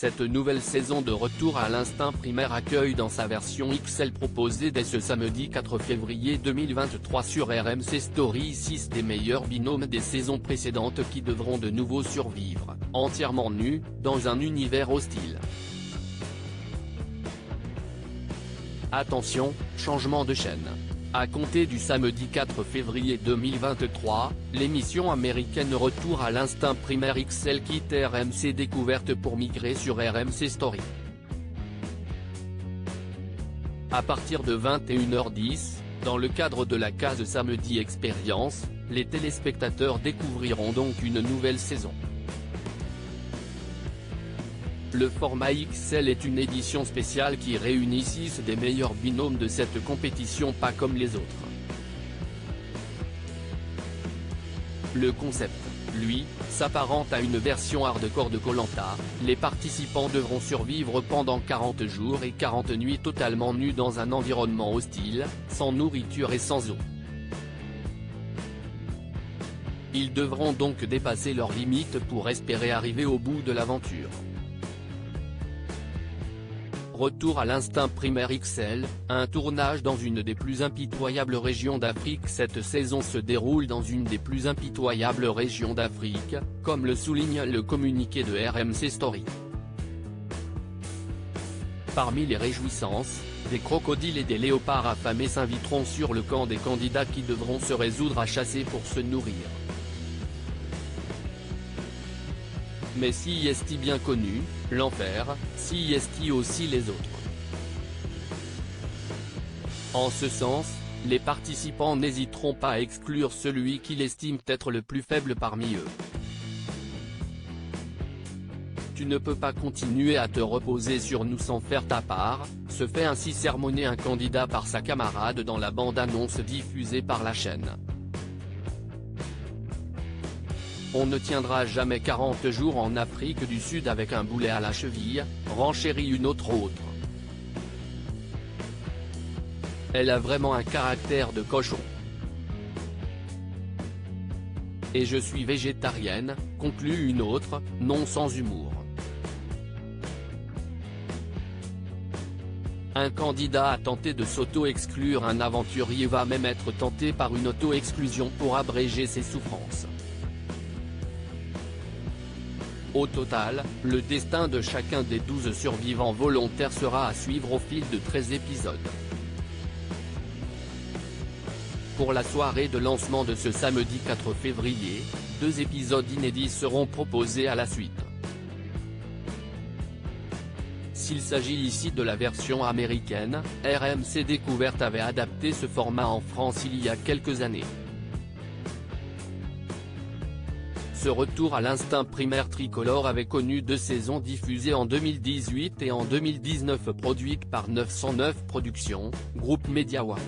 Cette nouvelle saison de Retour à l'instinct primaire accueille dans sa version XL proposée dès ce samedi 4 février 2023 sur RMC Story 6 des meilleurs binômes des saisons précédentes qui devront de nouveau survivre, entièrement nus, dans un univers hostile. Attention, changement de chaîne. À compter du samedi 4 février 2023, l'émission américaine Retour à l'instinct primaire XL quitte RMC Découverte pour migrer sur RMC Story. À partir de 21h10, dans le cadre de la case Samedi Expérience, les téléspectateurs découvriront donc une nouvelle saison. Le format XL est une édition spéciale qui réunit 6 des meilleurs binômes de cette compétition pas comme les autres. Le concept, lui, s'apparente à une version hardcore de Koh Lanta. Les participants devront survivre pendant 40 jours et 40 nuits totalement nus dans un environnement hostile, sans nourriture et sans eau. Ils devront donc dépasser leurs limites pour espérer arriver au bout de l'aventure. Retour à l'instinct primaire XL, un tournage dans une des plus impitoyables régions d'Afrique. Cette saison se déroule dans une des plus impitoyables régions d'Afrique, comme le souligne le communiqué de RMC Story. Parmi les réjouissances, des crocodiles et des léopards affamés s'inviteront sur le camp des candidats qui devront se résoudre à chasser pour se nourrir. Mais si est bien connu, l'enfer, si est aussi les autres. En ce sens, les participants n'hésiteront pas à exclure celui qu'ils estiment être le plus faible parmi eux. Tu ne peux pas continuer à te reposer sur nous sans faire ta part, se fait ainsi sermonner un candidat par sa camarade dans la bande-annonce diffusée par la chaîne. On ne tiendra jamais 40 jours en Afrique du Sud avec un boulet à la cheville, renchérit une autre. Elle a vraiment un caractère de cochon. Et je suis végétarienne, conclut une autre, non sans humour. Un candidat a tenté de s'auto-exclure. Un aventurier va même être tenté par une auto-exclusion pour abréger ses souffrances. Au total, le destin de chacun des 12 survivants volontaires sera à suivre au fil de 13 épisodes. Pour la soirée de lancement de ce samedi 4 février, 2 épisodes inédits seront proposés à la suite. S'il s'agit ici de la version américaine, RMC Découverte avait adapté ce format en France il y a quelques années. Ce retour à l'instinct primaire tricolore avait connu 2 saisons diffusées en 2018 et en 2019 produites par 909 Productions, groupe Media One.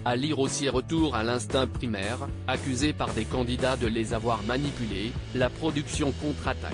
À lire aussi Retour à l'instinct primaire, accusé par des candidats de les avoir manipulés, la production contre-attaque.